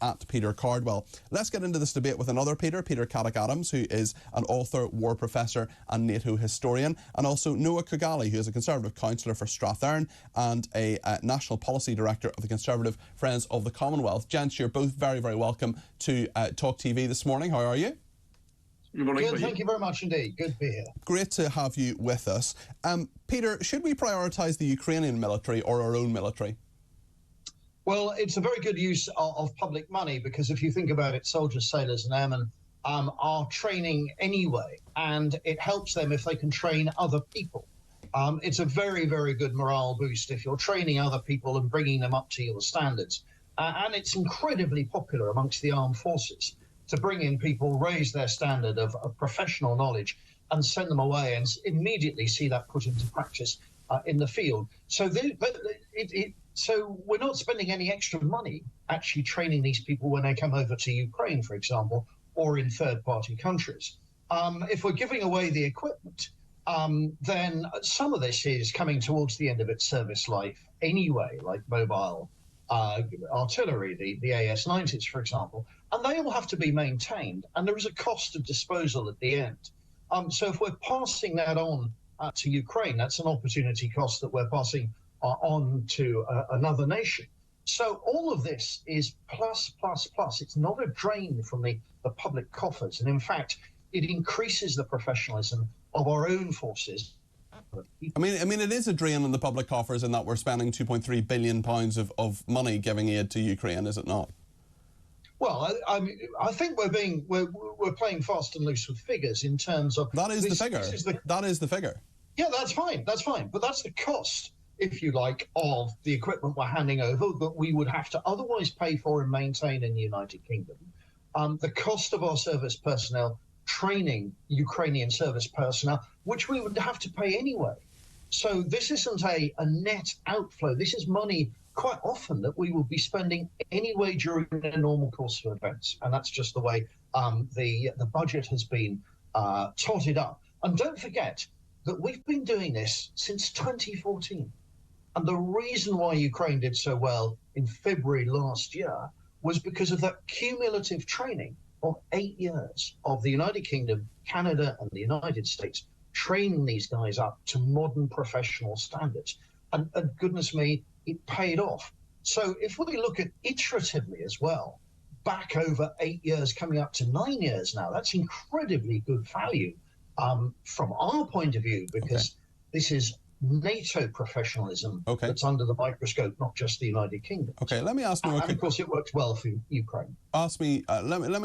at Peter Cardwell. Let's get into this debate with another Peter Cardwell, who is an author, war professor and NATO historian, and also Noah Khogali, who is a Conservative councillor for Strathearn and a National Policy Director of the Conservative Friends of the Commonwealth. Gents, you're both very, very welcome to TalkTV this morning. How are you? Good morning. Good, thank you very much indeed. Good to be here. Great to have you with us. Peter, should we prioritise the Ukrainian military or our own military? Well, it's a very good use of public money, because if you think about it, soldiers, sailors and airmen are training anyway, and it helps them if they can train other people. It's a very, very good morale boost if you're training other people and bringing them up to your standards. And it's incredibly popular amongst the armed forces to bring in people, raise their standard of professional knowledge and send them away and immediately see that put into practice in the field. So so we're not spending any extra money actually training these people when they come over to Ukraine, for example, or in third-party countries. If we're giving away the equipment, then some of this is coming towards the end of its service life anyway, like mobile artillery, the AS-90s, for example, and they all have to be maintained, and there is a cost of disposal at the end. So if we're passing that on to Ukraine, that's an opportunity cost that we're passing on to another nation. So all of this is plus. It's not a drain from the public coffers, and in fact, it increases the professionalism of our own forces. I mean, it is a drain on the public coffers in that we're spending £2.3 billion of money giving aid to Ukraine, is it not? Well, I think we're playing fast and loose with figures in terms of that is the figure. That is the figure. Yeah, that's fine. But that's the cost, if you like, of the equipment we're handing over that we would have to otherwise pay for and maintain in the United Kingdom. The cost of our service personnel training Ukrainian service personnel, which we would have to pay anyway. So this isn't a net outflow. This is money quite often that we will be spending anyway during a normal course of events. And that's just the way the budget has been totted up. And don't forget that we've been doing this since 2014. And the reason why Ukraine did so well in February last year was because of that cumulative training of 8 years of the United Kingdom, Canada, and the United States training these guys up to modern professional standards. And goodness me, it paid off. So if we look at iteratively as well, back over 8 years, coming up to 9 years now, that's incredibly good value from our point of view, because this is NATO professionalism that's under the microscope, not just the United Kingdom. Okay, let me ask Noah. And of course, it works well for Ukraine. Let me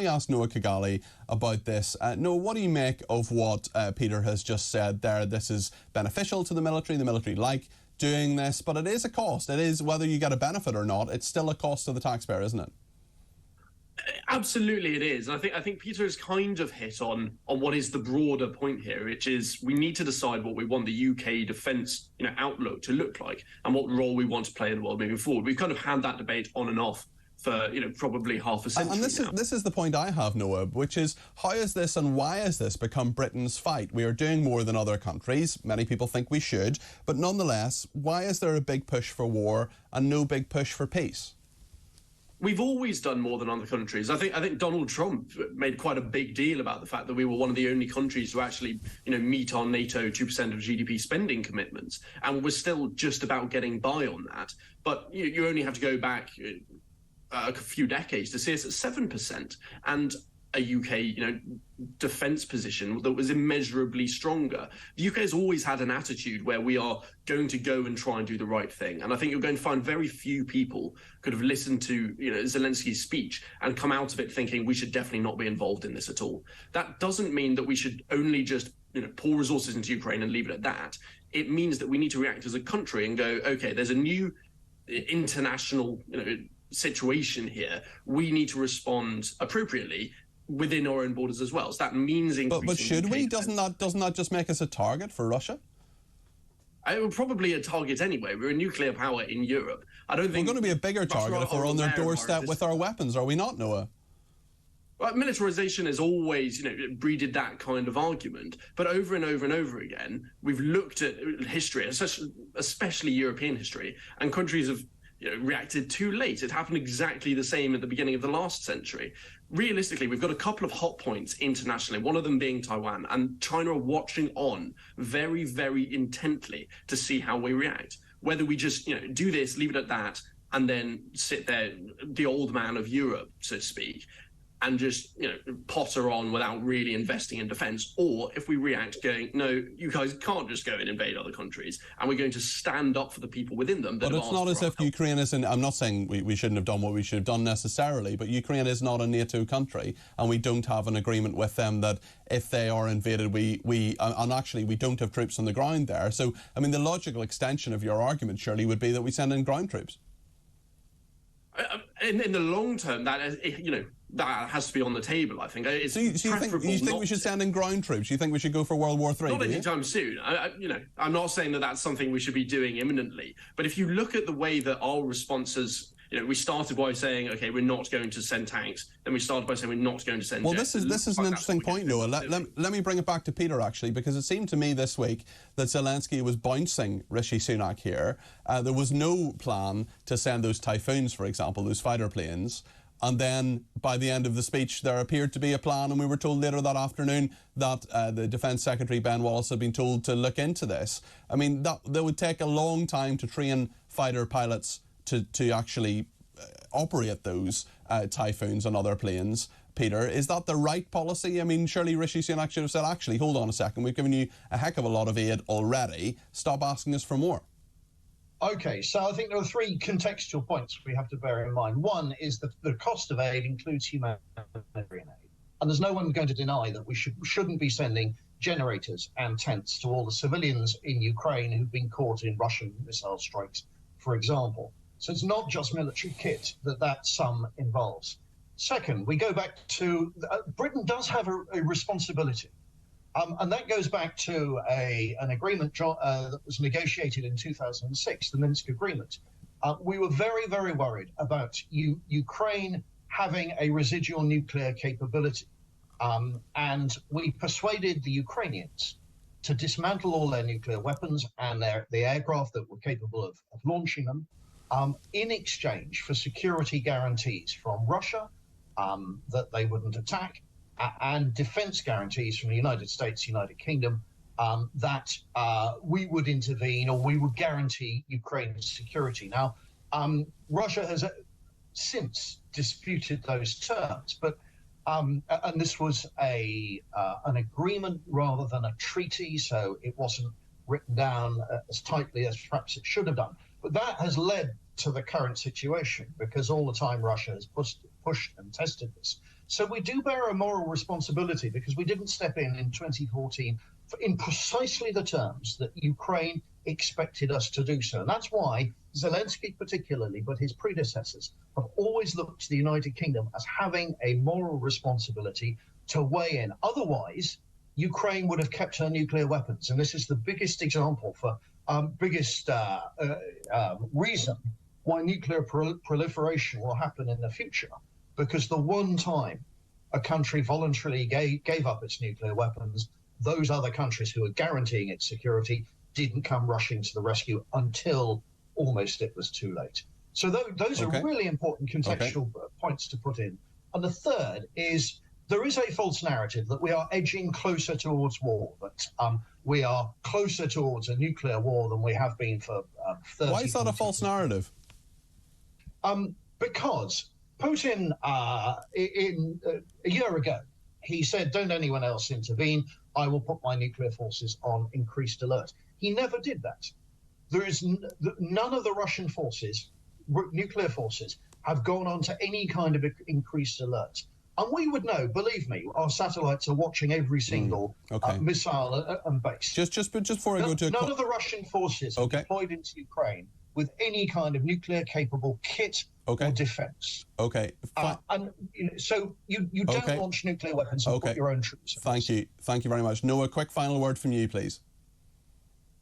ask Noah Khogali about this. Noah, what do you make of what Peter has just said there? This is beneficial to the military. The military like doing this, but it is a cost. It is, whether you get a benefit or not, it's still a cost to the taxpayer, isn't it? Absolutely, it is. And I think Peter has kind of hit on what is the broader point here, which is we need to decide what we want the UK defence outlook to look like and what role we want to play in the world moving forward. We've kind of had that debate on and off for probably half a century. And this is the point I have, Noah, which is how is this and why has this become Britain's fight? We are doing more than other countries. Many people think we should, but nonetheless, why is there a big push for war and no big push for peace? We've always done more than other countries. I think Donald Trump made quite a big deal about the fact that we were one of the only countries to actually, meet our NATO 2% of GDP spending commitments, and we're still just about getting by on that. But you only have to go back a few decades to see us at 7%, and a UK, defence position that was immeasurably stronger. The UK has always had an attitude where we are going to go and try and do the right thing. And I think you're going to find very few people could have listened to, Zelensky's speech and come out of it thinking we should definitely not be involved in this at all. That doesn't mean that we should only just, pour resources into Ukraine and leave it at that. It means that we need to react as a country and go, okay, there's a new international, situation here. We need to respond appropriately within our own borders as well. So that means increasing. But should we? Doesn't that just make us a target for Russia? We're probably a target anyway. We're a nuclear power in Europe. I don't think we're going to be a bigger target if we're on their doorstep with our weapons, are we not, Noah? Well, militarization has always, breeded that kind of argument. But over and over and over again, we've looked at history, especially European history, and countries have reacted too late. It happened exactly the same at the beginning of the last century. Realistically, we've got a couple of hot points internationally, one of them being Taiwan, and China are watching on very, very intently to see how we react. Whether we just do this, leave it at that, and then sit there, the old man of Europe, so to speak, and just potter on without really investing in defense, or if we react going, no, you guys can't just go and invade other countries, and we're going to stand up for the people within them. But it's not as if Ukraine isn't. I'm not saying we shouldn't have done what we should have done necessarily, but Ukraine is not a NATO country, and we don't have an agreement with them that if they are invaded, and actually we don't have troops on the ground there. So I mean, the logical extension of your argument surely would be that we send in ground troops. In the long term, that that has to be on the table, I think. It's so you think we should send in ground troops? You think we should go for World War III? Not anytime soon. I'm not saying that that's something we should be doing imminently. But if you look at the way that our responses, we started by saying, okay, we're not going to send tanks. Then we started by saying we're not going to send jets. This is an interesting point, Noah. Let me bring it back to Peter, actually, because it seemed to me this week that Zelensky was bouncing Rishi Sunak here. There was no plan to send those Typhoons, for example, those fighter planes. And then by the end of the speech, there appeared to be a plan, and we were told later that afternoon that the Defence Secretary, Ben Wallace, had been told to look into this. I mean, that would take a long time to train fighter pilots to actually operate those Typhoons on other planes. Peter, is that the right policy? I mean, surely Rishi Sunak should have said, actually, hold on a second, we've given you a heck of a lot of aid already. Stop asking us for more. Okay, so I think there are three contextual points we have to bear in mind. One is that the cost of aid includes humanitarian aid. And there's no one going to deny that we shouldn't be sending generators and tents to all the civilians in Ukraine who've been caught in Russian missile strikes, for example. So it's not just military kit that sum involves. Second, we go back to Britain does have a responsibility. And that goes back to an agreement that was negotiated in 2006, the Minsk Agreement. We were very, very worried about Ukraine having a residual nuclear capability. And we persuaded the Ukrainians to dismantle all their nuclear weapons and the aircraft that were capable of launching them in exchange for security guarantees from Russia that they wouldn't attack, and defense guarantees from the United States, United Kingdom, that we would intervene or we would guarantee Ukraine's security. Now, Russia has since disputed those terms, but and this was an agreement rather than a treaty, so it wasn't written down as tightly as perhaps it should have done. But that has led to the current situation because all the time Russia has pushed and tested this. So we do bear a moral responsibility because we didn't step in 2014 in precisely the terms that Ukraine expected us to do so. And that's why Zelensky particularly, but his predecessors, have always looked to the United Kingdom as having a moral responsibility to weigh in. Otherwise, Ukraine would have kept her nuclear weapons. And this is the biggest example for biggest reason why nuclear proliferation will happen in the future. Because the one time a country voluntarily gave up its nuclear weapons, those other countries who were guaranteeing its security didn't come rushing to the rescue until almost it was too late. So those are really important contextual points to put in. And the third is there is a false narrative that we are edging closer towards war, that we are closer towards a nuclear war than we have been for 30 years. Why is that a false narrative? Because Putin, a year ago, he said, don't anyone else intervene. I will put my nuclear forces on increased alert. He never did that. There is none of the Russian forces, nuclear forces, have gone on to any kind of increased alert. And we would know, believe me, our satellites are watching every single missile and base. Just before I go to... None of the Russian forces are deployed into Ukraine with any kind of nuclear-capable kit or defense. And so you don't launch nuclear weapons and put your own troops in. Thank you very much. Noah, a quick final word from you, please.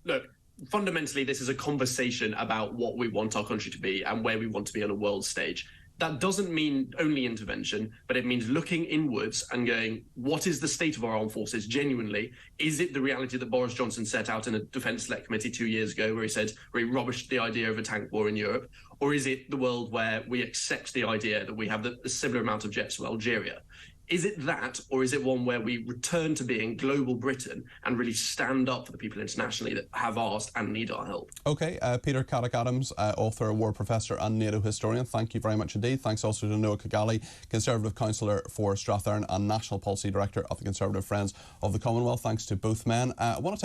Look, fundamentally, this is a conversation about what we want our country to be and where we want to be on a world stage. That doesn't mean only intervention, but it means looking inwards and going, what is the state of our armed forces genuinely? Is it the reality that Boris Johnson set out in a Defence Select Committee 2 years ago where he rubbished the idea of a tank war in Europe? Or is it the world where we accept the idea that we have a similar amount of jets to Algeria? Is it that, or is it one where we return to being global Britain and really stand up for the people internationally that have asked and need our help? OK, Peter Cardwell, author, war professor and NATO historian, thank you very much indeed. Thanks also to Noah Khogali, Conservative Councillor for Strathern and National Policy Director of the Conservative Friends of the Commonwealth. Thanks to both men. I want to